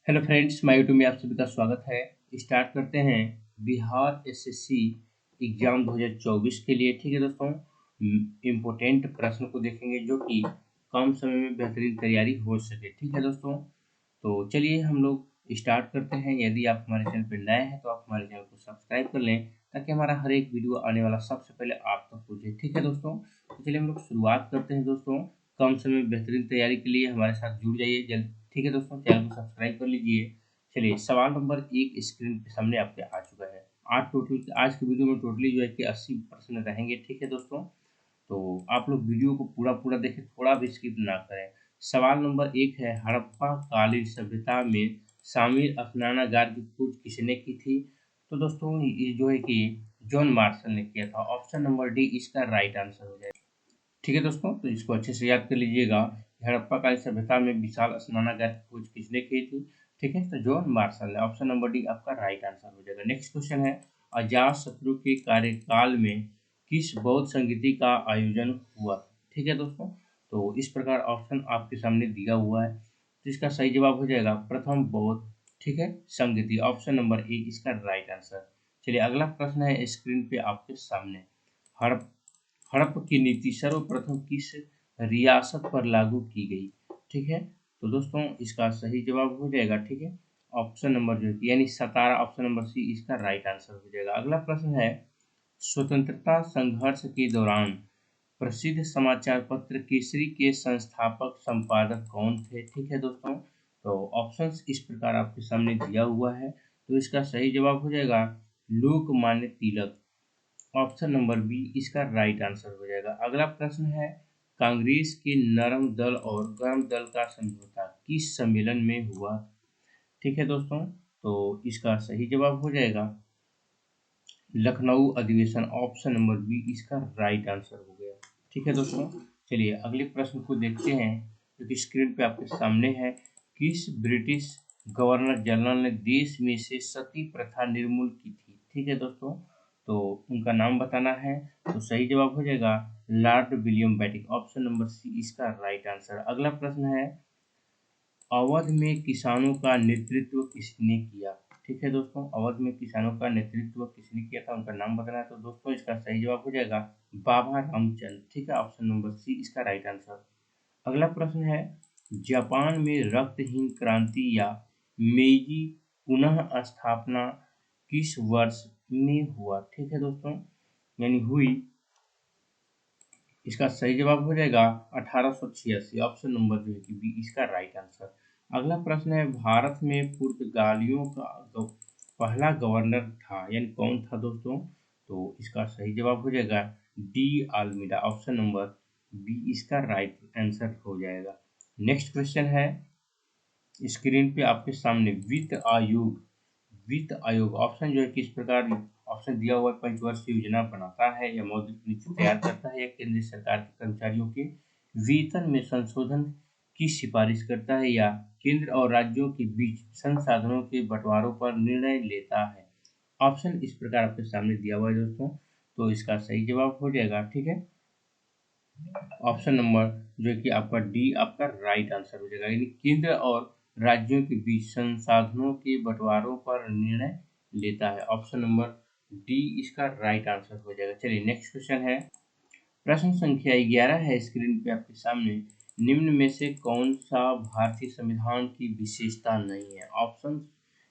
Hello friends, my YouTube में आप सभी का स्वागत है। स्टार्ट करते हैं बिहार एसएससी एग्जाम 2024 के लिए। ठीक है दोस्तों, इम्पोर्टेंट प्रश्न को देखेंगे जो कि कम समय में बेहतरीन तैयारी हो सके। ठीक है दोस्तों, तो चलिए हम लोग स्टार्ट करते हैं। यदि आप हमारे चैनल पर नए हैं तो आप हमारे चैनल को सब्सक्राइब कर लें ताकि हमारा हर एक वीडियो आने वाला सबसे पहले आप तक पहुंचे। ठीक है दोस्तों, तो चलिए हम लोग शुरुआत करते हैं दोस्तों। कम समय में बेहतरीन तैयारी के लिए हमारे साथ जुड़ जाइए जल्द। ठीक है दोस्तों, चैनल को सब्सक्राइब कर लीजिए। चलिए सवाल नंबर 1 स्क्रीन के सामने आपके आ चुका है। आज के वीडियो में टोटली जो है कि 80% रहेंगे। ठीक है दोस्तों, तो आप लोग वीडियो को पूरा देखें, थोड़ा भी स्किप ना करें। सवाल नंबर 1 है, हड़प्पा कालीन सभ्यता में शामिल स्नानागार की खोज किसने की थी? तो दोस्तों ये जो है कि जॉन मार्शल ने किया था। ऑप्शन नंबर डी इसका राइट आंसर हो जाएगा। ठीक है दोस्तों, तो इसको अच्छे से याद कर लीजिएगा। हड़प्पा कालीन सभ्यता में विशाल स्नानागार की खोज किसने की थी? ठीक है, तो जॉन मार्शल ने। ऑप्शन नंबर डी आपका राइट आंसर हो जाएगा। नेक्स्ट क्वेश्चन है, अजातशत्रु के कार्यकाल में किस बौद्ध संगीति का आयोजन हुआ? ठीक है दोस्तों, तो इस प्रकार ऑप्शन आपके सामने दिया हुआ है, तो इसका सही जवाब हो जाएगा प्रथम बौद्ध, ठीक है, संगीति। ऑप्शन नंबर ए इसका राइट आंसर। चलिए अगला प्रश्न है स्क्रीन पे आपके सामने। हड़प हड़प की नीति सर्वप्रथम किस रियासत पर लागू की गई? ठीक है, तो दोस्तों इसका सही जवाब हो जाएगा, ठीक है, ऑप्शन नंबर जो है यानी सतारा। ऑप्शन नंबर सी इसका राइट आंसर हो जाएगा। अगला प्रश्न है, स्वतंत्रता संघर्ष के दौरान प्रसिद्ध समाचार पत्र केसरी के संस्थापक संपादक कौन थे? ठीक है दोस्तों, तो ऑप्शंस इस प्रकार आपके सामने दिया हुआ है, तो इसका सही जवाब हो जाएगा Lokmanya Tilak. Option number B इसका राइट आंसर हो जाएगा। अगला प्रश्न है, कांग्रेस के नरम दल और गर्म दल का समझौता किस सम्मेलन में हुआ? ठीक है दोस्तों, तो इसका सही जवाब हो जाएगा लखनऊ अधिवेशन। ऑप्शन नंबर बी इसका राइट आंसर हो गया। ठीक है दोस्तों, चलिए अगले प्रश्न को देखते हैं जो कि स्क्रीन पे आपके सामने है। किस ब्रिटिश गवर्नर जनरल ने देश में से सती प्रथा निर्मूल की थी? ठीक है दोस्तों, तो उनका नाम बताना है, तो सही जवाब हो जाएगा Lord William Bentinck. Option number C इसका राइट आंसर। अगला प्रश्न है, अवध में किसानों का नेतृत्व किसने किया? ठीक है दोस्तों, अवध में किसानों का नेतृत्व किसने किया था, उनका नाम बताना है, तो दोस्तों इसका सही जवाब हो जाएगा बाबा रामचंद्र। ठीक है, ऑप्शन नंबर सी इसका राइट आंसर। अगला प्रश्न है, जापान में रक्तहीन क्रांति या मेiji पुनः स्थापना किस वर्ष में हुआ? ठीक है दोस्तों, यानी हुई, इसका सही जवाब हो जाएगा 1886। ऑप्शन नंबर जो है कि बी इसका राइट आंसर। अगला प्रश्न है, भारत में पुर्तगालियों का पहला गवर्नर था, यानी कौन था दोस्तों? तो इसका सही जवाब हो जाएगा डी आल्मीडा। ऑप्शन नंबर बी इसका राइट आंसर हो जाएगा। नेक्स्ट क्वेश्चन है स्क्रीन पे आपके सामने, वित्त आयोग ऑप्शन जो है किस प्रकार ऑप्शन दिया हुआ है, पंचवर्षीय योजना बनाता है या मौद्रिक नीति तैयार करता है या केंद्र सरकार के कर्मचारियों के वेतन में संशोधन की सिफारिश करता है या केंद्र और राज्यों के बीच संसाधनों के बंटवारों पर निर्णय लेता है? ऑप्शन इस प्रकार आपके सामने दिया हुआ है दोस्तों, तो इसका सही जवाब हो जाएगा, ठीक है, ऑप्शन नंबर जो है कि आपका डी आपका राइट आंसर हो जाएगा, यानी केंद्र और राज्यों के बीच संसाधनों के बंटवारों पर निर्णय लेता है। ऑप्शन नंबर डी इसका राइट आंसर हो जाएगा। चलिए नेक्स्ट क्वेश्चन है, प्रश्न संख्या 11 है स्क्रीन पे आपके सामने। निम्न में से कौन सा भारतीय संविधान की विशेषता नहीं है? ऑप्शन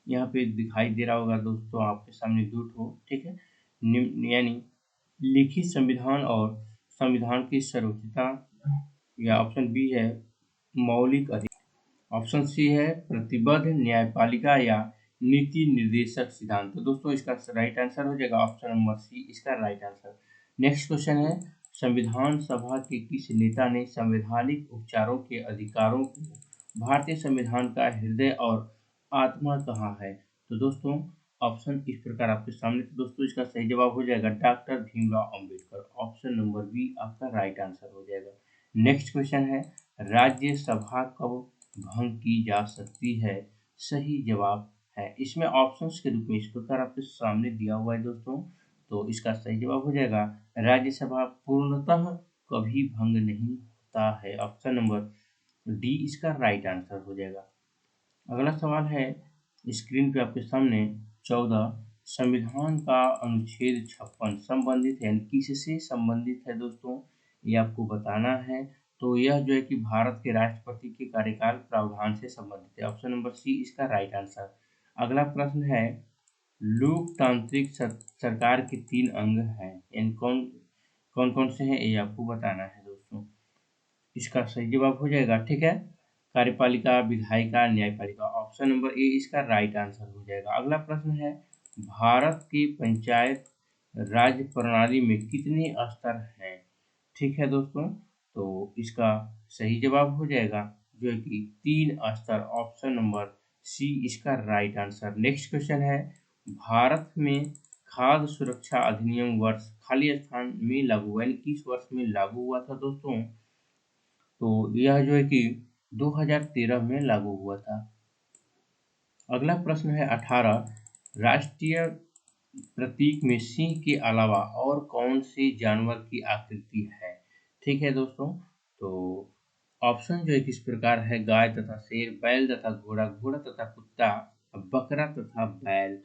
यहाँ पे दिखाई दे रहा होगा दोस्तों आपके सामने दो ठो, ठीक है, निम्न यानी लिखित संविधान और संविधान की सर्वोच्चता, या ऑप्शन बी है मौलिक अधिकार, ऑप्शन सी है प्रतिबद्ध न्यायपालिका या नीति निर्देशक सिद्धांत। तो दोस्तों इसका राइट आंसर हो जाएगा ऑप्शन नंबर सी इसका राइट आंसर। नेक्स्ट क्वेश्चन है, संविधान सभा के किस नेता ने संवैधानिक उपचारों के अधिकारों को भारतीय संविधान का हृदय और आत्मा कहा है? तो दोस्तों ऑप्शन इस प्रकार आपके सामने, तो दोस्तों इसका सही जवाब हो जाएगा doctor Bhimrao Ambedkar. Option number B आपका राइट आंसर हो जाएगा। नेक्स्ट क्वेश्चन है, राज्यसभा कब भंग की जा सकती है? सही जवाब है, इसमें ऑप्शंस के रूप में इस प्रकार आपके सामने दिया हुआ है दोस्तों, तो इसका सही जवाब हो जाएगा राज्यसभा पूर्णतः कभी भंग नहीं होता है। ऑप्शन नंबर डी इसका राइट आंसर हो जाएगा। अगला सवाल है स्क्रीन पे आपके सामने 14 संविधान का अनुच्छेद 56 संबंधित है, यानी किससे संबंधित है दोस्तों, ये आपको बताना है। तो यह जो है कि भारत के राष्ट्रपति के कार्यकाल प्रावधान से संबंधित है। ऑप्शन नंबर सी इसका राइट आंसर। अगला प्रश्न है लोकतांत्रिक सरकार के 3 अंग हैं, यानी कौन कौन कौन से हैं, ये आपको बताना है दोस्तों। इसका सही जवाब हो जाएगा, ठीक है, कार्यपालिका, विधायिका, न्यायपालिका। ऑप्शन नंबर ए इसका राइट आंसर हो जाएगा। अगला प्रश्न है भारत की पंचायत राज प्रणाली में कितने स्तर हैं, ठीक है दोस्तों। तो इसका सही जवाब हो जाएगा जो है कि 3 स्तर। ऑप्शन नंबर सी इसका राइट आंसर। नेक्स्ट क्वेश्चन है भारत में खाद्य सुरक्षा अधिनियम वर्ष खाली स्थान में लागू हुआ, यानी किस वर्ष में लागू हुआ था दोस्तों। तो यह जो है कि 2013 में लागू हुआ था। अगला प्रश्न है 18 राष्ट्रीय प्रतीक में सिंह के अलावा और कौन से जानवर की आकृति है, ठीक है दोस्तों। तो ऑप्शन जो है किस प्रकार है गाय तथा शेर, बैल तथा घोड़ा, घोड़ा तथा कुत्ता, बकरा तथा बैल।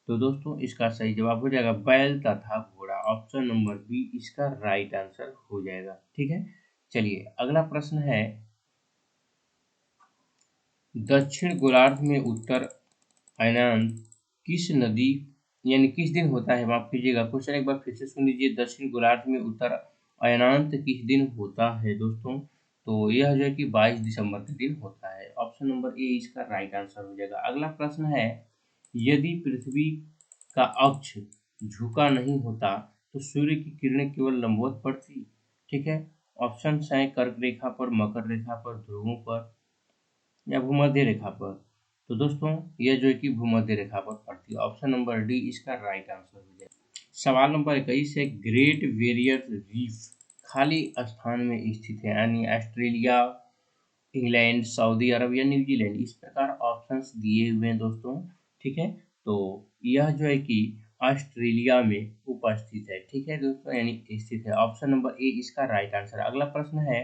तो दोस्तों इसका सही जवाब हो जाएगा बैल तथा घोड़ा। ऑप्शन नंबर बी इसका राइट आंसर हो जाएगा, ठीक है। चलिए अगला प्रश्न है दक्षिण गोलार्ध में उत्तर अयनांत किस नदी यानी किस दिन होता है, माफ कीजिएगा, क्वेश्चन एक बार फिर से सुन लीजिए। दक्षिण गोलार्ध में उत्तर अयनांत किस दिन होता है दोस्तों। तो यह जो है कि 22 दिसंबर के दिन होता है। ऑप्शन नंबर ए इसका राइट आंसर हो जाएगा। अगला प्रश्न है यदि पृथ्वी का अक्ष झुका नहीं होता तो सूर्य की किरणें केवल लंबवत पड़ती, ठीक है। ऑप्शन है कर्क रेखा पर, मकर रेखा पर, ध्रुवों पर या भूमध्य रेखा पर। तो दोस्तों यह जो है कि भूमध्य रेखा पर पड़ती है। ऑप्शन नंबर डी इसका राइट आंसर हो जाएगा। सवाल नंबर 21 है ग्रेट बैरियर रीफ खाली स्थान में स्थित है, यानी ऑस्ट्रेलिया, इंग्लैंड, सऊदी अरब या न्यूजीलैंड। इस प्रकार ऑप्शंस दिए हुए हैं दोस्तों, ठीक है। तो यह जो है कि ऑस्ट्रेलिया में उपस्थित है, ठीक है दोस्तों, यानी स्थित है। ऑप्शन नंबर ए इसका राइट आंसर। अगला प्रश्न है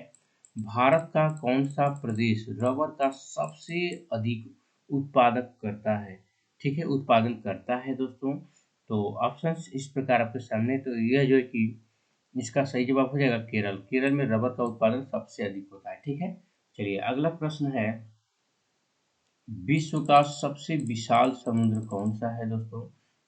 भारत का कौन सा प्रदेश रबर का सबसे अधिक उत्पादक करता है, ठीक है, उत्पादन करता है दोस्तों। तो ऑप्शंस इस प्रकार आपके सामने। तो यह जो है कि इसका सही जवाब हो जाएगा केरल। केरल में रबर का उत्पादन सबसे अधिक होता है, ठीक है। चलिए अगला प्रश्न है विश्व का सबसे विशाल समुद्र कौन सा है दोस्तों,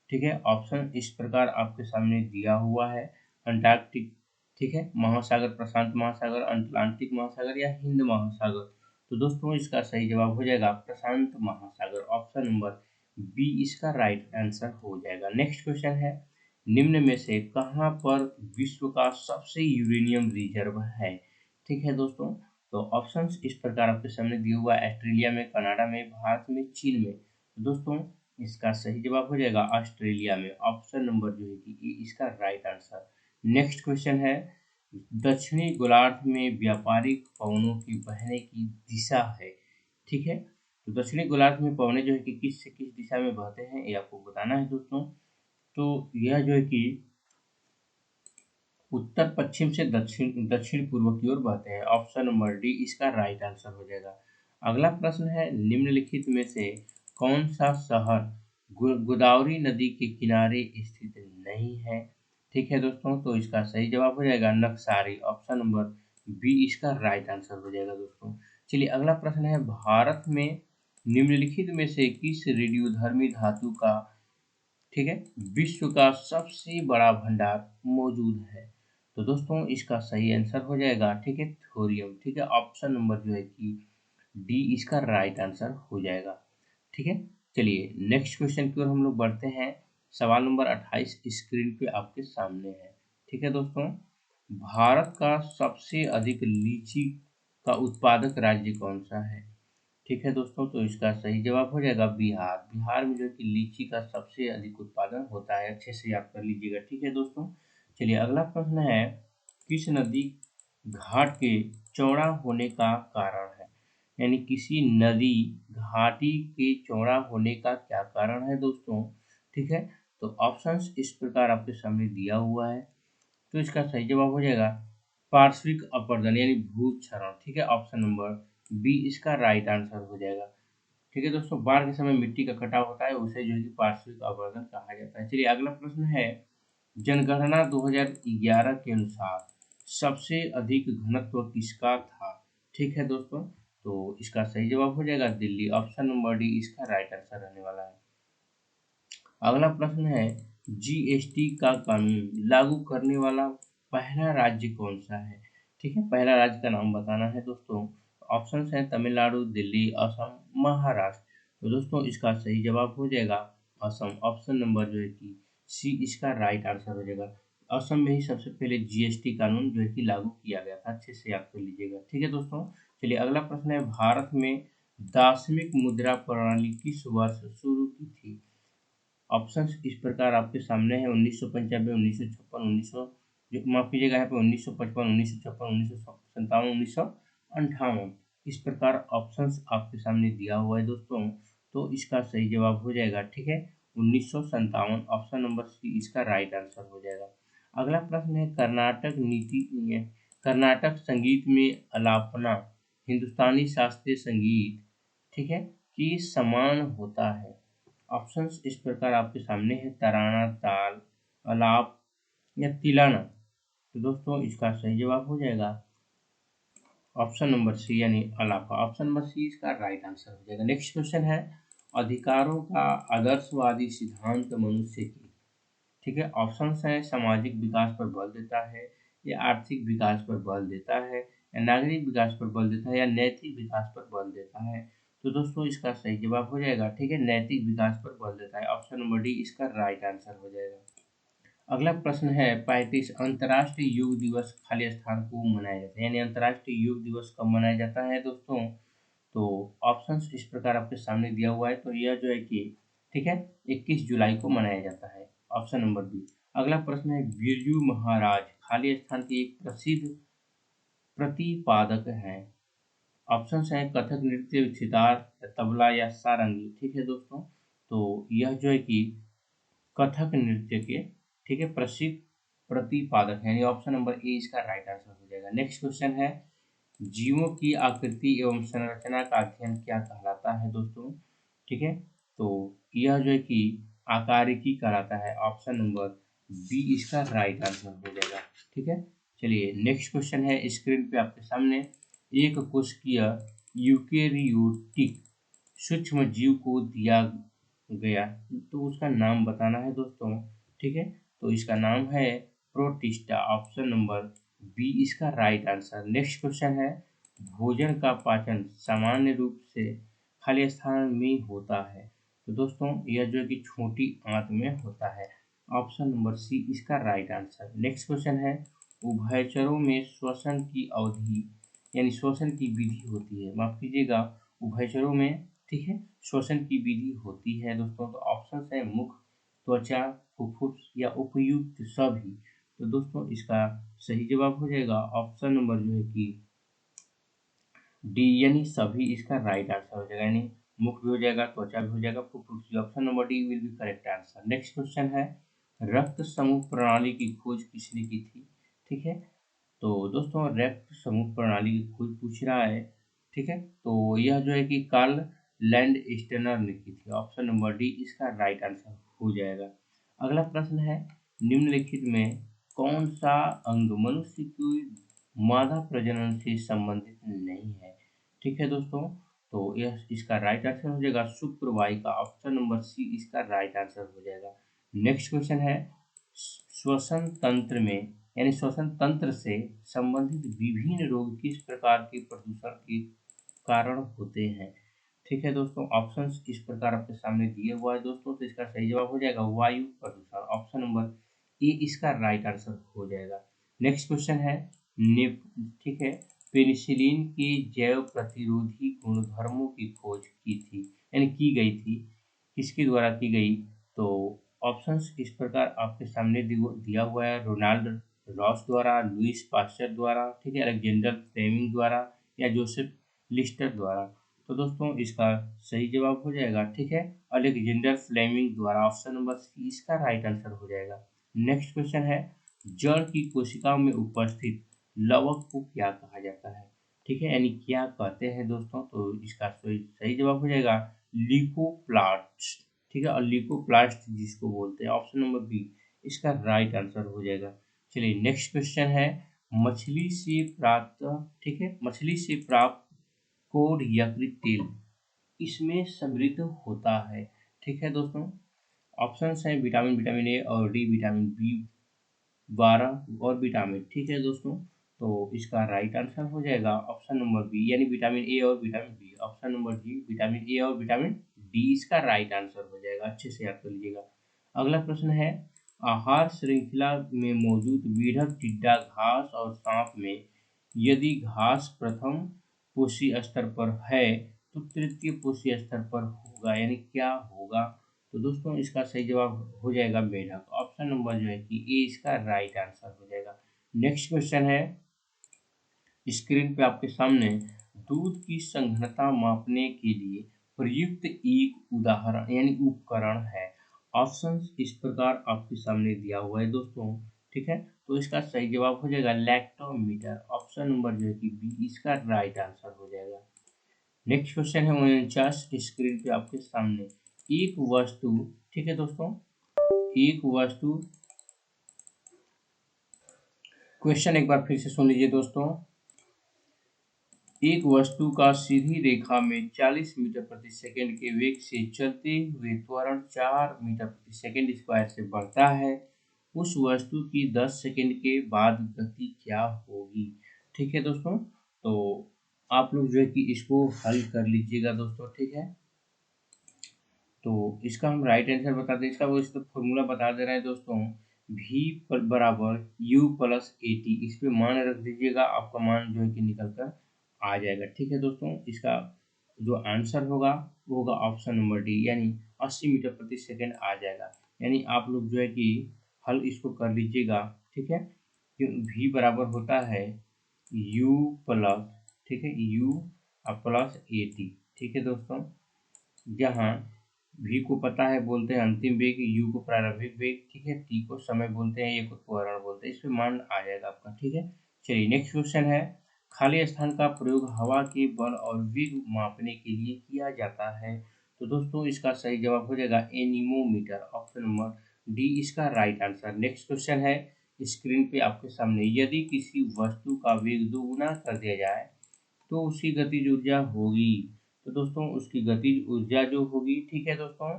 ठीक है। ऑप्शन इस प्रकार आपके सामने दिया हुआ है अंटार्कटिक, ठीक है, महासागर, प्रशांत महासागर, अटलांटिक महासागर या हिंद महासागर। तो दोस्तों इसका सही जवाब हो जाएगा प्रशांत महासागर। ऑप्शन नंबर बी इसका राइट आंसर हो जाएगा। नेक्स्ट क्वेश्चन है निम्न में से कहाँ पर विश्व का सबसे यूरेनियम रिजर्व है, ठीक है दोस्तों। तो ऑप्शंस इस प्रकार आपके सामने दिया हुआ है ऑस्ट्रेलिया में, कनाडा में, भारत में, चीन में। तो दोस्तों इसका सही जवाब हो जाएगा ऑस्ट्रेलिया में। ऑप्शन नंबर जो है कि ए इसका राइट आंसर। नेक्स्ट क्वेश्चन है दक्षिणी गोलार्ध में व्यापारिक पवनों की बहने की दिशा है, ठीक है। तो दक्षिणी गोलार्ध में पवने जो है कि किस से किस दिशा में बहते हैं ये आपको बताना है दोस्तों। तो यह जो है कि उत्तर पश्चिम से दक्षिण दक्षिण पूर्व की ओर बहते हैं। ऑप्शन नंबर डी इसका राइट आंसर हो जाएगा। अगला प्रश्न है निम्नलिखित में से कौन सा शहर गोदावरी नदी के किनारे स्थित नहीं है, ठीक है दोस्तों। तो इसका सही जवाब हो जाएगा नक्सारी। ऑप्शन नंबर बी इसका राइट आंसर हो जाएगा दोस्तों। चलिए अगला प्रश्न है भारत में निम्नलिखित में से किस रेडियोधर्मी धातु का, ठीक है, विश्व का सबसे बड़ा भंडार मौजूद है। तो दोस्तों इसका सही आंसर हो जाएगा, ठीक है, थोरियम, ठीक है। ऑप्शन नंबर जो है कि डी इसका राइट आंसर हो जाएगा, ठीक है। चलिए नेक्स्ट क्वेश्चन की ओर हम लोग बढ़ते हैं। सवाल नंबर 28 स्क्रीन पे आपके सामने है, ठीक है दोस्तों। भारत का सबसे अधिक लीची का उत्पादक राज्य कौन सा है, ठीक है दोस्तों। तो इसका सही जवाब हो जाएगा बिहार। बिहार में जो है कि लीची का सबसे अधिक उत्पादन होता है, अच्छे से याद कर लीजिएगा, ठीक है दोस्तों। चलिए अगला प्रश्न है किस नदी घाट के चौड़ा होने का कारण है, यानी किसी नदी घाटी के चौड़ा होने का क्या कारण है दोस्तों, ठीक है। तो ऑप्शंस इस प्रकार आपके सामने दिया हुआ है। तो इसका सही जवाब हो जाएगा पार्श्विक अपरदन यानी भूक्षरण, ठीक है। ऑप्शन नंबर बी इसका राइट आंसर हो जाएगा। ठीक है दोस्तों, बाढ़ के समय मिट्टी का कटाव होता है, उसे जो है कि पार्श्विक आवर्धन कहा जाता है। चलिए अगला प्रश्न है, जनगणना 2011 के अनुसार सबसे अधिक घनत्व किसका था? ठीक है दोस्तों, तो इसका सही जवाब हो जाएगा दिल्ली, ऑप्शन नंबर डी इसका राइट आंसर रहने वाला है। अगला प्रश्न है, जीएसटी का कानून लागू करने वाला पहला राज्य कौन सा है? ठीक है, पहला राज्य का नाम बताना है दोस्तों। ऑप्शन है तमिलनाडु, दिल्ली, असम, महाराष्ट्र। तो दोस्तों इसका सही जवाब हो जाएगा असम, ऑप्शन नंबर जो है कि सी इसका राइट आंसर हो जाएगा। असम में ही सबसे पहले जीएसटी कानून जो है कि लागू किया गया था, अच्छे से याद कर लीजिएगा। ठीक है दोस्तों, चलिए अगला प्रश्न है, भारत में दार्शनिक मुद्रा प्रणाली किस वर्ष शुरू की थी? ऑप्शंस इस प्रकार आपके सामने है, 1995, 1956, 1900, माफ कीजिएगा यहाँ पे 1955, 1956, 1957, 1958। इस प्रकार ऑप्शंस आपके सामने दिया हुआ है दोस्तों, तो इसका सही जवाब हो जाएगा, ठीक है, 1957, ऑप्शन नंबर सी इसका राइट आंसर हो जाएगा। अगला प्रश्न है, कर्नाटक संगीत में अलापना हिंदुस्तानी शास्त्रीय संगीत, ठीक है, की समान होता है। ऑप्शंस इस प्रकार आपके सामने है, तराना, ताल, अलाप या तिलाना। तो दोस्तों इसका सही जवाब हो जाएगा ऑप्शन नंबर सी यानी अलापा, ऑप्शन नंबर सी इसका राइट आंसर हो जाएगा। नेक्स्ट क्वेश्चन है, अधिकारों का आदर्शवादी सिद्धांत मनुष्य की, ठीक है, ऑप्शंस हैं, सामाजिक विकास पर बल देता है, या आर्थिक विकास पर बल देता है, या नागरिक विकास पर बल देता है, या नैतिक विकास पर बल देता है। तो दोस्तों इसका सही जवाब हो जाएगा, ठीक है, नैतिक विकास पर बल देता है, ऑप्शन नंबर डी इसका राइट आंसर हो जाएगा। अगला प्रश्न है, 35 अंतर्राष्ट्रीय योग दिवस खाली स्थान को मनाया जाता है, यानी अंतर्राष्ट्रीय योग दिवस कब मनाया जाता है दोस्तों? तो ऑप्शंस इस प्रकार आपके सामने दिया हुआ है, तो यह जो है कि ठीक है 21 जुलाई को मनाया जाता है, ऑप्शन नंबर बी। अगला प्रश्न है, बिरजू महाराज खाली स्थान के एक प्रसिद्ध प्रतिपादक हैं। ऑप्शंस हैं, कथक नृत्य, सितार, तबला या सारंगी। ठीक है दोस्तों, तो यह जो है कि कथक नृत्य के ठीक है प्रसिद्ध प्रतिपादक है, यानी ऑप्शन नंबर ए इसका राइट आंसर हो जाएगा। नेक्स्ट क्वेश्चन है, जीवों की आकृति एवं संरचना का अध्ययन क्या कहलाता है दोस्तों? ठीक है, तो यह जो है कि आकारिकी कहलाता है, ऑप्शन नंबर बी इसका राइट आंसर हो जाएगा। ठीक है, चलिए नेक्स्ट क्वेश्चन है, स्क्रीन पे आपके सामने, एक कोशिकीय यूकेरियोटिक सूक्ष्म जीव को दिया गया, तो उसका नाम बताना है दोस्तों। ठीक है, तो इसका नाम है प्रोटिस्टा, ऑप्शन नंबर बी इसका राइट आंसर। नेक्स्ट क्वेश्चन है, भोजन का पाचन सामान्य रूप से खाली स्थान में होता है, तो दोस्तों यह जो है कि छोटी आंत में होता है, ऑप्शन नंबर सी इसका राइट आंसर। नेक्स्ट क्वेश्चन है, उभयचरों में श्वसन की अवधि यानी श्वसन की विधि होती है, माफ कीजिएगा, उभयचरों में ठीक है श्वसन की विधि होती है दोस्तों, तो ऑप्शन है मुख, त्वचा, फुफ्फुस या उपयुक्त सभी। तो दोस्तों इसका सही जवाब हो जाएगा ऑप्शन नंबर जो है कि डी यानी सभी इसका राइट आंसर हो जाएगा, यानी मुख भी हो जाएगा, त्वचा भी हो जाएगा, फुफ्फुस भी। Option number D will be correct answer. Next question है, रक्त समूह प्रणाली की खोज किसने की थी? ठीक है, तो दोस्तों रक्त समूह प्रणाली की खोज पूछ रहा है, ठीक है, तो यह जो है कि कार्ल लैंड स्टेनर ने की थी, ऑप्शन नंबर डी इसका राइट आंसर हो जाएगा। अगला प्रश्न है, निम्नलिखित में कौन सा अंग मनुष्य की मादा प्रजनन से संबंधित नहीं है? ठीक है दोस्तों, तो यह इसका राइट आंसर हो जाएगा शुक्र वाहिका, ऑप्शन नंबर सी इसका राइट आंसर हो जाएगा। नेक्स्ट क्वेश्चन है, श्वसन तंत्र में यानी श्वसन तंत्र से संबंधित विभिन्न रोग किस प्रकार के प्रदूषण के कारण होते हैं? ठीक है दोस्तों, ऑप्शंस इस प्रकार आपके सामने दिए हुआ है दोस्तों, तो इसका सही जवाब हो जाएगा वायु प्रदूषण, ऑप्शन नंबर ए इसका राइट आंसर हो जाएगा। नेक्स्ट क्वेश्चन है, ठीक है, पेनिसिलिन के जैव प्रतिरोधी गुणधर्मों की खोज की थी यानी की गई थी, किसके द्वारा की गई? तो ऑप्शंस इस प्रकार आपके सामने दिया हुआ है, रोनाल्ड रॉस द्वारा, लुइस पास्चर द्वारा, ठीक है, अलेक्जेंडर फ्लेमिंग द्वारा, या जोसेफ लिस्टर द्वारा। तो दोस्तों इसका सही जवाब हो जाएगा, ठीक है, अलेक्जेंडर फ्लेमिंग द्वारा, ऑप्शन नंबर सी इसका राइट आंसर हो जाएगा। नेक्स्ट क्वेश्चन है, जड़ की कोशिकाओं में उपस्थित लवक को क्या कहा जाता है? ठीक है, यानी क्या कहते हैं दोस्तों? तो इसका सही जवाब हो जाएगा ल्यूकोप्लास्ट, ठीक है, और ल्यूकोप्लास्ट जिसको बोलते हैं। ऑप्शन नंबर बी इसका राइट आंसर हो जाएगा। चलिए नेक्स्ट क्वेश्चन है, मछली से प्राप्त, ठीक है, मछली से प्राप्त कोड यकृत तेल इसमें समृद्ध होता है, ठीक है दोस्तों। ऑप्शंस हैं विटामिन ए और डी, विटामिन बी 12 और विटामिन, ठीक है दोस्तों। तो इसका राइट आंसर हो जाएगा ऑप्शन नंबर बी, यानी विटामिन ए और vitamin B. Option number G vitamin A और विटामिन डी इसका राइट आंसर हो जाएगा। अच्छे से याद कर लीजिएगा। अगला प्रश्न है, आहार श्रृंखला में मौजूद मेढक, टिड्डा, घास और सांप में यदि घास प्रथम पोषी स्तर पर है तो तृतीय पोषी स्तर पर होगा, यानी क्या होगा? तो दोस्तों इसका सही जवाब हो जाएगा मेढक। ऑप्शन नंबर जो है कि ए इसका राइट आंसर हो जाएगा। नेक्स्ट क्वेश्चन है, स्क्रीन पे आपके सामने दूध की संघनता मापने के लिए प्रयुक्त एक उदाहरण यानी उपकरण है। ऑप्शंस इस प्रकार आपके सामने दिया हुआ है दोस्तों, ठीक है। तो इसका सही जवाब हो जाएगा लैक्टोमीटर। ऑप्शन नंबर जो है कि बी इसका राइट आंसर हो जाएगा। नेक्स्ट क्वेश्चन है 49, स्क्रीन पे आपके सामने एक वस्तु, ठीक है दोस्तों, एक वस्तु, क्वेश्चन एक बार फिर से सुन लीजिए दोस्तों। एक वस्तु का सीधी रेखा में 40 मीटर प्रति सेकंड के वेग से चलते हुए त्वरण 4 मीटर प्रति सेकंड स्क्वायर से बढ़ता है, उस वस्तु की 10 सेकंड के बाद गति क्या होगी? ठीक है दोस्तों, तो आप लोग जो है कि इसको हल कर लीजिएगा दोस्तों, ठीक है। तो इसका हम राइट आंसर बता दें, इसका वो इसका फॉर्मूला बता दे रहे हैं दोस्तों, v बराबर u प्लस ए टी। इस पे मान रख दीजिएगा, आपका मान जो है कि निकल कर आ जाएगा, ठीक है दोस्तों। इसका जो आंसर होगा वो होगा ऑप्शन नंबर डी, यानी 80 मीटर प्रति सेकंड आ जाएगा। यानी आप लोग जो है कि हल इसको कर लीजिएगा, ठीक है। v बराबर होता है u प्लस, ठीक है, u प्लस ए टी, ठीक है दोस्तों। जहाँ v को पता है बोलते हैं अंतिम वेग, u को प्रारंभिक वेग, ठीक है, t को समय बोलते हैं, ए को त्वरण बोलते हैं। इसमें मान आ जाएगा आपका, ठीक है। चलिए नेक्स्ट क्वेश्चन है, खाली स्थान का प्रयोग हवा के बल और वेग मापने के लिए किया जाता है। तो दोस्तों इसका सही जवाब हो जाएगा एनीमोमीटर। ऑप्शन नंबर डी इसका राइट आंसर। नेक्स्ट क्वेश्चन है, स्क्रीन पे आपके सामने, यदि किसी वस्तु का वेग दोगुना कर दिया जाए तो उसकी गतिज ऊर्जा होगी, तो दोस्तों उसकी गतिज ऊर्जा जो होगी, ठीक है दोस्तों,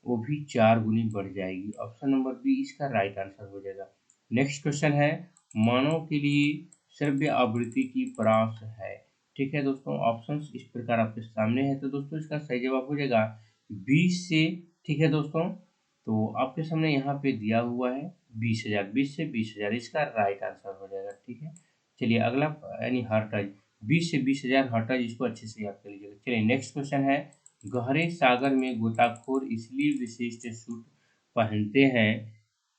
वो भी 4 गुनी बढ़ जाएगी। ऑप्शन नंबर बी इसका राइट आंसर हो जाएगा। नेक्स्ट क्वेश्चन है, मानव के लिए श्रव्य आवृत्ति की परास है, ठीक है दोस्तों। ऑप्शंस इस प्रकार आपके सामने है, तो दोस्तों इसका सही जवाब हो जाएगा 20 से, ठीक है दोस्तों। तो आपके सामने यहाँ पे दिया हुआ है 20,000, 20 से 20,000 इसका राइट आंसर हो जाएगा, ठीक है। चलिए अगला, यानी हर्ट्ज, 20 से 20,000 हर्ट्ज, इसको अच्छे से याद कर लीजिएगा। चलिए नेक्स्ट क्वेश्चन है, गहरे सागर में गोताखोर इसलिए विशिष्ट सूट पहनते हैं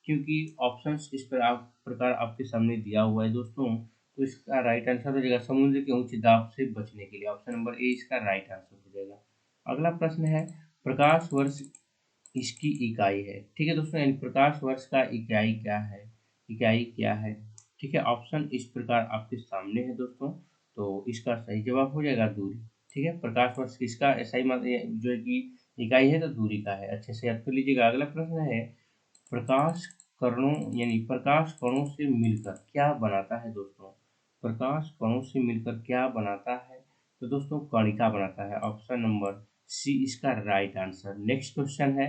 क्योंकि ऑप्शंस इस पर आप प्रकार आपके सामने दिया हुआ है दोस्तों। तो इसका राइट आंसर हो जाएगा समुद्र के उच्च दाब से बचने के लिए। ऑप्शन नंबर ए इसका राइट आंसर हो जाएगा। अगला प्रश्न है, प्रकाश वर्ष इसकी इकाई है, ठीक है दोस्तों, यानी प्रकाश वर्ष का इकाई क्या है, इकाई क्या है, ठीक है। ऑप्शन इस प्रकार आपके सामने है दोस्तों। तो इसका सही जवाब हो जाएगा दूरी, ठीक है। प्रकाश वर्ष किसका सही जो है कि इकाई है, तो दूरी का है। अच्छे से याद कर लीजिएगा। अगला प्रश्न है, प्रकाश कणों यानी प्रकाश कणों से मिलकर क्या बनाता है दोस्तों? प्रकाश कणों से मिलकर क्या बनाता है? तो दोस्तों कणिका बनाता है। ऑप्शन नंबर सी इसका राइट आंसर। नेक्स्ट क्वेश्चन है,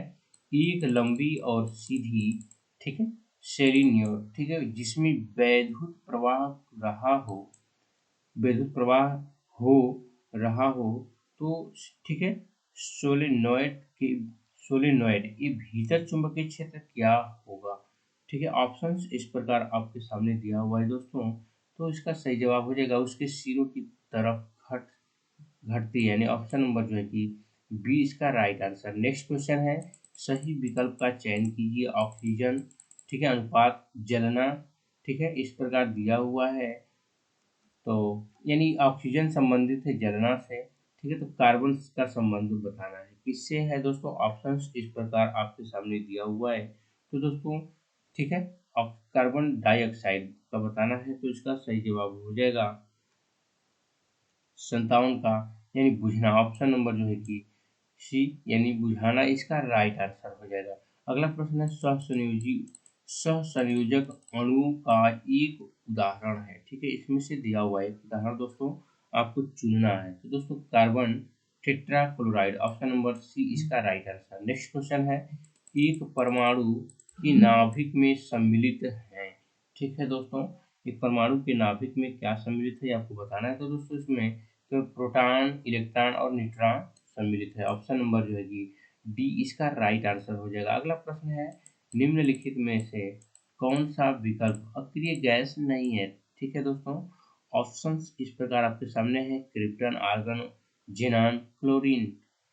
एक लंबी और सीधी, ठीक है, सेलिन्योर, ठीक है, जिसमें वैद्युत प्रवाह रहा हो, विद्युत प्रवाह हो रहा हो, तो ठीक है, सोलेनोइड की, सोलेनोइड ये भीतर चुंबकीय क्षेत्र क्या होगा? ठीक है, ऑप्शंस इस प्रकार आपके सामने दिया हुआ है दोस्तों। तो इसका सही जवाब हो जाएगा उसके सिरों की तरफ घटती है, यानी ऑप्शन नंबर जो है कि बी इसका राइट आंसर। नेक्स्ट क्वेश्चन है, सही विकल्प का चयन कीजिए। ऑक्सीजन, ठीक है, अनुपात जलना, ठीक है, इस प्रकार दिया हुआ है। तो यानी ऑक्सीजन संबंधित है जलना से, ठीक है। तो कार्बन का संबंध बताना है, किससे है दोस्तों? ऑप्शंस इस प्रकार आपके सामने दिया हुआ है। तो दोस्तों ठीक है, कार्बन डाइऑक्साइड का बताना है, तो इसका सही जवाब हो जाएगा 57 का, यानी बुझना। ऑप्शन नंबर जो है कि सी यानी बुझाना इसका राइट आंसर हो जाएगा। अगला प्रश्न है सहसंयोजक अणु का एक उदाहरण है। ठीक है, इसमें से दिया हुआ एक उदाहरण दोस्तों आपको चुनना है। तो दोस्तों carbon tetrachloride option number C इसका राइट आंसर। नेक्स्ट क्वेश्चन है एक परमाणु की नाभिक में सम्मिलित है। ठीक है दोस्तों, एक परमाणु के नाभिक में क्या सम्मिलित है आपको बताना है। तो दोस्तों इसमें तो प्रोटॉन, इलेक्ट्रॉन और न्यूट्रॉन सम्मिलित है। ऑप्शन नंबर जो है कि डी इसका राइट आंसर हो जाएगा। अगला प्रश्न है निम्नलिखित में से कौन सा विकल्प अक्रिय गैस नहीं है। ठीक है दोस्तों, ऑप्शंस इस प्रकार आपके सामने है क्रिप्टन, आर्गन, जेनान, क्लोरीन।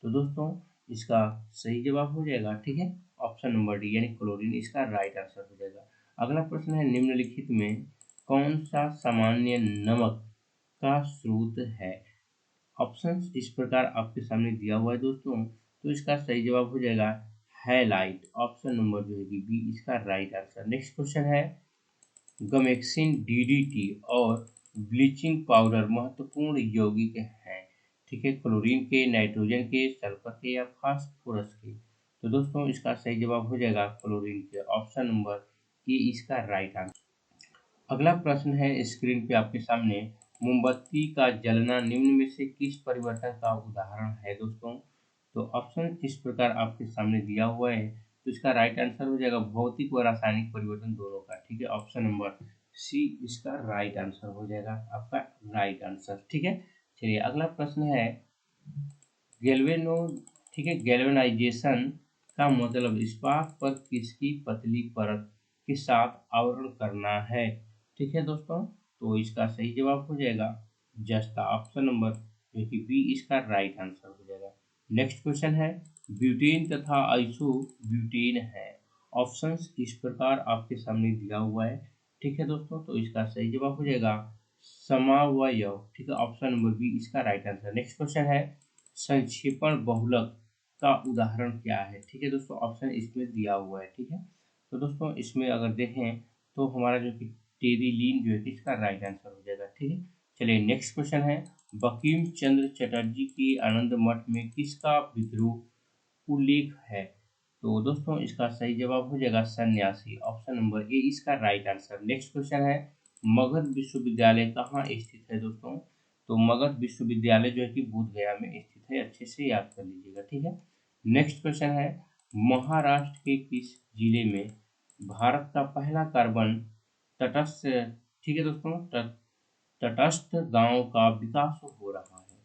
तो दोस्तों इसका सही जवाब हो जाएगा। ठीक है, ऑप्शन नंबर डी यानी क्लोरीन इसका राइट आंसर हो जाएगा। अगला प्रश्न है निम्नलिखित में कौन सा सामान्य नमक का स्रोत है। ऑप्शंस इस प्रकार आपके सामने दिया हुआ है दोस्तों, तो इसका सही जवाब हो जाएगा हैलाइट। ऑप्शन नंबर जो है कि बी इसका राइट आंसर। नेक्स्ट क्वेश्चन है गमेक्सिन, डीडीटी और ब्लीचिंग पाउडर महत्वपूर्ण यौगिक हैं। ठीक है, क्लोरीन के, नाइट्रोजन के, सल्फर के या फास्फोरस के। तो दोस्तों इसका सही जवाब हो जाएगा क्लोरीन के। ऑप्शन नंबर ए इसका राइट आंसर। अगला प्रश्न है स्क्रीन पे आपके सामने मोमबत्ती का जलना निम्न में से किस परिवर्तन का उदाहरण है दोस्तों। तो ऑप्शन इस प्रकार आपके सामने दिया हुआ है, तो इसका राइट आंसर हो जाएगा भौतिक व रासायनिक परिवर्तन दोनों का। ठीक है, ऑप्शन नंबर सी इसका राइट आंसर हो जाएगा आपका राइट आंसर। ठीक है, चलिए अगला प्रश्न है गैल्वेनो ठीक है, गैल्वेनाइजेशन का मतलब इस्पात पर किसकी पतली परत के साथ आवरण करना है। ठीक है दोस्तों, तो इसका सही जवाब हो जाएगा जस्ता। ऑप्शन नंबर जो कि बी इसका राइट आंसर हो जाएगा। नेक्स्ट क्वेश्चन है ब्यूटेन तथा आइसो ब्यूटेन है। ऑप्शंस इस प्रकार आपके सामने दिया हुआ है। ठीक है दोस्तों, तो इसका सही जवाब हो जाएगा समावयव। ठीक है, ऑप्शन नंबर बी इसका राइट आंसर। नेक्स्ट क्वेश्चन है संक्षेपण बहुलक का उदाहरण क्या है। ठीक है दोस्तों, ऑप्शन इसमें दिया हुआ है। ठीक है, तो दोस्तों इसमें अगर देखें तो हमारा जो कि टेरिलीन जो है इसका राइट आंसर हो जाएगा। ठीक है, चलिए नेक्स्ट क्वेश्चन है बंकिम चंद्र चटर्जी के आनंद मठ में किसका विद्रोह उल्लेख है। तो दोस्तों इसका सही जवाब हो जाएगा सन्यासी। ऑप्शन नंबर ए इसका राइट आंसर। नेक्स्ट क्वेश्चन है मगध विश्वविद्यालय कहाँ स्थित है दोस्तों। तो मगध विश्वविद्यालय जो है कि बोध गया में स्थित है, अच्छे से याद कर लीजिएगा। ठीक है, नेक्स्ट क्वेश्चन है महाराष्ट्र के किस जिले में भारत का पहला कार्बन तटस्थ ठीक है दोस्तों तटस्थ गांव का विकास हो रहा है।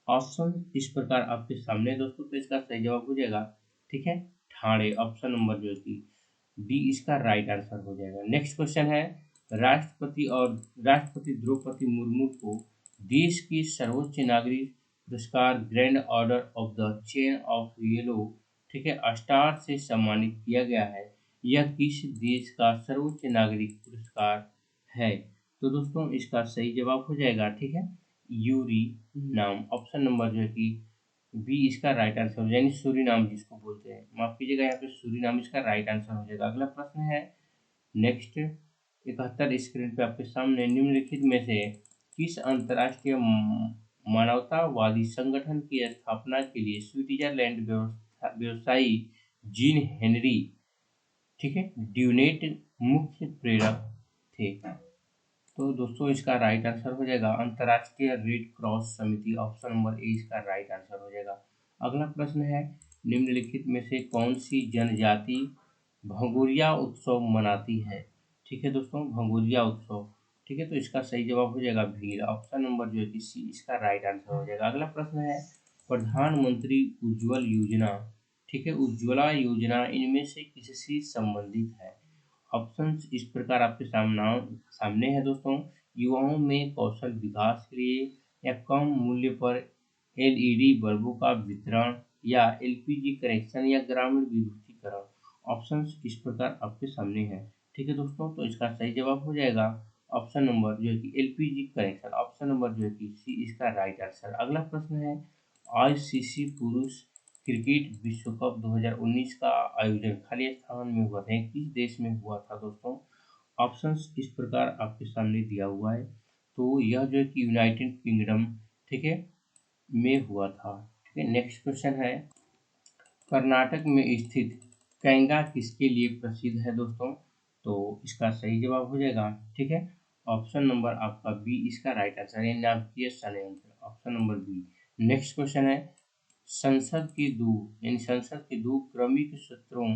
ऑप्शन इस प्रकार आपके सामने है दोस्तों, तो इसका सही जवाब हो जाएगा ठीक है ठाणे। ऑप्शन नंबर जो है कि डी इसका राइट आंसर हो जाएगा। नेक्स्ट क्वेश्चन है राष्ट्रपति द्रौपदी मुर्मू को देश की सर्वोच्च नागरिक पुरस्कार grand order of the chain of yellow ठीक है स्टार से सम्मानित किया गया है। यह किस देश का सर्वोच्च नागरिक पुरस्कार है। तो दोस्तों इसका सही जवाब हो जाएगा ठीक है यूरी नाम। ऑप्शन नंबर जो है कि बी इसका राइट आंसर हो यानी सूरीनाम जिसको बोलते हैं, माफ कीजिएगा यहाँ पे सूरीनाम इसका राइट आंसर हो जाएगा। अगला प्रश्न है नेक्स्ट 71 स्क्रीन पे आपके सामने निम्नलिखित में से किस अंतर्राष्ट्रीय मानवतावादी संगठन की स्थापना के लिए स्विट्जरलैंड व्यवसायी जीन हेनरी ठीक है ड्यूनेट मुख्य प्रेरक थे। तो दोस्तों इसका राइट आंसर हो जाएगा अंतर्राष्ट्रीय रेड क्रॉस समिति। ऑप्शन नंबर ए इसका राइट आंसर हो जाएगा। अगला प्रश्न है निम्नलिखित में से कौन सी जनजाति भगोरिया उत्सव मनाती है। ठीक है दोस्तों भगोरिया उत्सव ठीक है, तो इसका सही जवाब हो जाएगा भील। ऑप्शन नंबर जो है कि सी इसका राइट आंसर हो जाएगा। अगला प्रश्न है प्रधानमंत्री उज्ज्वल योजना ठीक है उज्ज्वला योजना इनमें से किससे संबंधित है। ऑप्शंस इस प्रकार आपके सामने है दोस्तों युवाओं में कौशल विकास के लिए या कम मूल्य पर एलईडी बल्बों का वितरण या एलपीजी कनेक्शन या ग्रामीण विद्युतीकरण। ऑप्शंस इस प्रकार आपके सामने है। ठीक है दोस्तों, तो इसका सही जवाब हो जाएगा ऑप्शन नंबर जो है कि एलपीजी कनेक्शन। ऑप्शन नंबर जो है कि सी इसका राइट आंसर। अगला प्रश्न है आईसीसी पुरुष क्रिकेट विश्व कप 2019 का आयोजन खाली स्थान में हुआ था किस देश में हुआ था दोस्तों। ऑप्शंस इस प्रकार आपके सामने दिया हुआ है, तो यह जो है कि यूनाइटेड किंगडम ठीक है में हुआ था। ठीक है, नेक्स्ट क्वेश्चन है कर्नाटक में स्थित कैंगा किसके लिए प्रसिद्ध है दोस्तों? तो इसका सही जवाब हो जाएगा, ठीक है, ऑप्शन नंबर आपका बी इसका राइट आंसर है, नाभिकीय षड्यंत्र, option number B. Next question है, संसद के दो क्रमिक सत्रों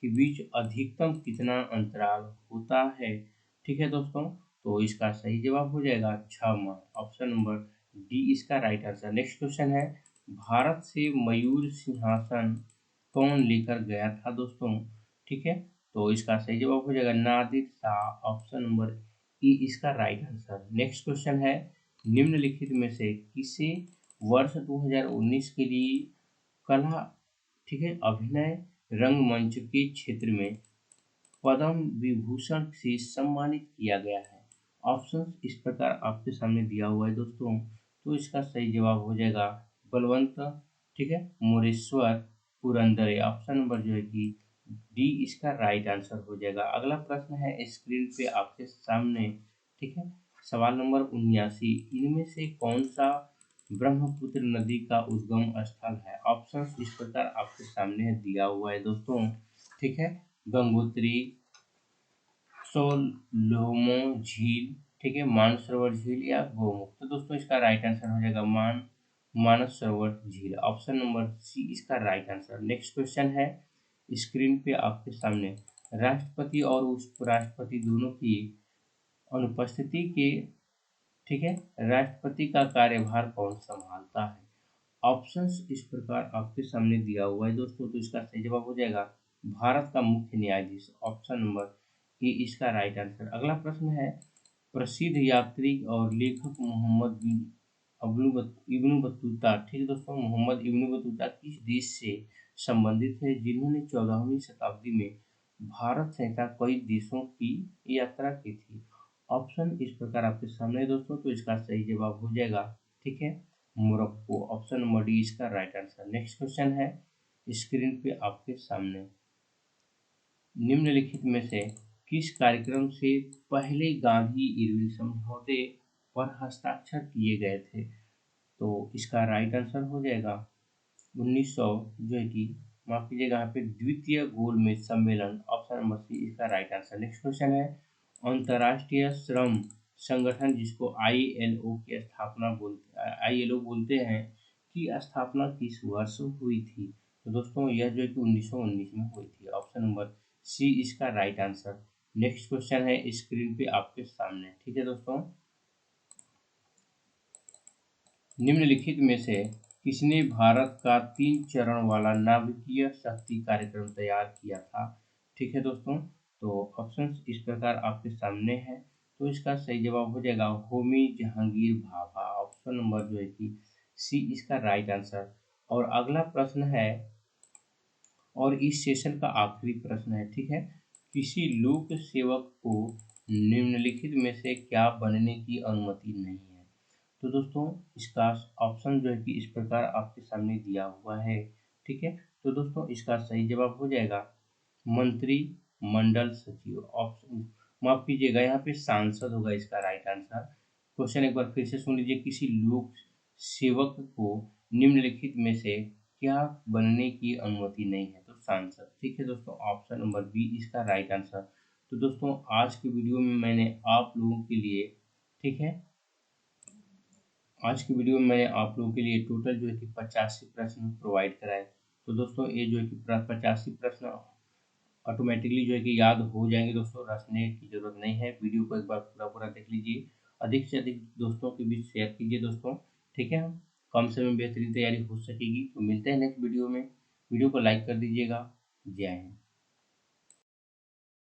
के बीच अधिकतम कितना अंतराल होता है? ठीक है दोस्तों, तो इसका सही जवाब हो जाएगा 6 माह, ऑप्शन नंबर डी इसका राइट आंसर। नेक्स्ट क्वेश्चन है, भारत से मयूर सिंहासन कौन लेकर गया था दोस्तों? ठीक है, तो इसका सही जवाब हो जाएगा नादिर शाह, ऑप्शन नंबर ई इसका राइट आंसर। नेक्स्ट क्वेश्चन है, निम्नलिखित में से किसे वर्ष 2019 के लिए कला, ठीक है, अभिनय रंगमंच के क्षेत्र में पद्म विभूषण से सम्मानित किया गया है? ऑप्शन इस प्रकार आपके सामने दिया हुआ है दोस्तों, तो इसका सही जवाब हो जाएगा बलवंत, ठीक है, मोरेश्वर पुरंदरे, ऑप्शन नंबर जो है कि डी इसका राइट आंसर हो जाएगा। अगला प्रश्न है स्क्रीन पे आपके सामने, ठीक है, सवाल नंबर 79, इनमें से कौन सा ब्रह्मपुत्र नदी का उद्गम स्थल है? ऑप्शन इस प्रकार आपके सामने दिया हुआ है दोस्तों, ठीक है, गंगोत्री, सोलोमो झील, ठीक है, मानसरोवर झील या गोमुख। तो दोस्तों इसका राइट आंसर हो जाएगा मानस सरोवर झील, ऑप्शन नंबर सी इसका राइट आंसर। नेक्स्ट क्वेश्चन है स्क्रीन पे आपके सामने, राष्ट्रपति और उपराष्ट्रपति दोनों की अनुपस्थिति के, ठीक है, राष्ट्रपति का कार्यभार कौन संभालता है? ऑप्शंस इस प्रकार आपके सामने दिया हुआ है दोस्तों, तो इसका सही जवाब हो जाएगा भारत का मुख्य न्यायाधीश, ऑप्शन नंबर ए इसका राइट आंसर। अगला प्रश्न है, प्रसिद्ध यात्री और लेखक मोहम्मद बिन इब्न बतूता, ठीक है दोस्तों, मोहम्मद इब्न बतूता किस देश से संबंधित है जिन्होंने 14वीं शताब्दी में भारत सहित कई देशों की यात्रा की थी? ऑप्शन इस प्रकार आपके सामने है दोस्तों, तो इसका सही जवाब हो जाएगा, ठीक है, मोरक्को, ऑप्शन नंबर डी इसका राइट आंसर। नेक्स्ट क्वेश्चन है स्क्रीन पे आपके सामने, निम्नलिखित में से किस कार्यक्रम से पहले गांधी इरविन समझौते पर हस्ताक्षर किए गए थे? तो इसका राइट आंसर हो जाएगा 1900 जो है कि, माफ कीजिएगा, यहाँ पे द्वितीय गोलमेज सम्मेलन, ऑप्शन नंबर सी इसका राइट आंसर। नेक्स्ट क्वेश्चन है, अंतर्राष्ट्रीय श्रम संगठन जिसको आईएलओ बोलते हैं, की स्थापना किस वर्ष हुई थी? तो दोस्तों यह जो है कि 1919 में हुई थी, ऑप्शन नंबर सी इसका राइट आंसर। नेक्स्ट क्वेश्चन है स्क्रीन पे आपके सामने, ठीक है दोस्तों, निम्नलिखित में से किसने भारत का 3 चरण वाला नाभिकीय शक्ति कार्यक्रम तैयार किया था? ठीक है दोस्तों, तो ऑप्शंस इस प्रकार आपके सामने है, तो इसका सही जवाब हो जाएगा होमी जहांगीर भाभा, ऑप्शन नंबर जो है कि सी इसका राइट आंसर। और अगला प्रश्न है, और इस सेशन का आखिरी प्रश्न है, ठीक है, किसी लोक सेवक को निम्नलिखित में से क्या बनने की अनुमति नहीं है? तो दोस्तों इसका ऑप्शन जो है कि इस प्रकार आपके सामने दिया हुआ है, ठीक है, तो दोस्तों इसका सही जवाब हो जाएगा मंत्री मंडल सचिव, ऑप्शन, माफ कीजिएगा, यहाँ पे सांसद होगा इसका राइट आंसर। क्वेश्चन एक बार फिर से सुन लीजिए, किसी लोक सेवक को निम्नलिखित में से क्या बनने की अनुमति नहीं है? तो सांसद, ठीक है दोस्तों, ऑप्शन नंबर बी इसका राइट आंसर। तो दोस्तों आज के वीडियो में मैंने आप लोगों के लिए, ठीक है, आज की वीडियो में मैंने आप लोगों के लिए टोटल जो है कि 85 प्रश्न प्रोवाइड कराए। तो दोस्तों ये जो है कि 85 प्रश्न ऑटोमेटिकली जो है कि याद हो जाएंगे दोस्तों, रटने की जरूरत नहीं है। वीडियो को एक बार पूरा पूरा देख लीजिए, अधिक से अधिक दोस्तों के बीच शेयर कीजिए दोस्तों, ठीक है, कम समय में बेहतरीन तैयारी हो सकेगी। तो मिलते हैं नेक्स्ट वीडियो में, वीडियो को लाइक कर दीजिएगा। जय हिंद।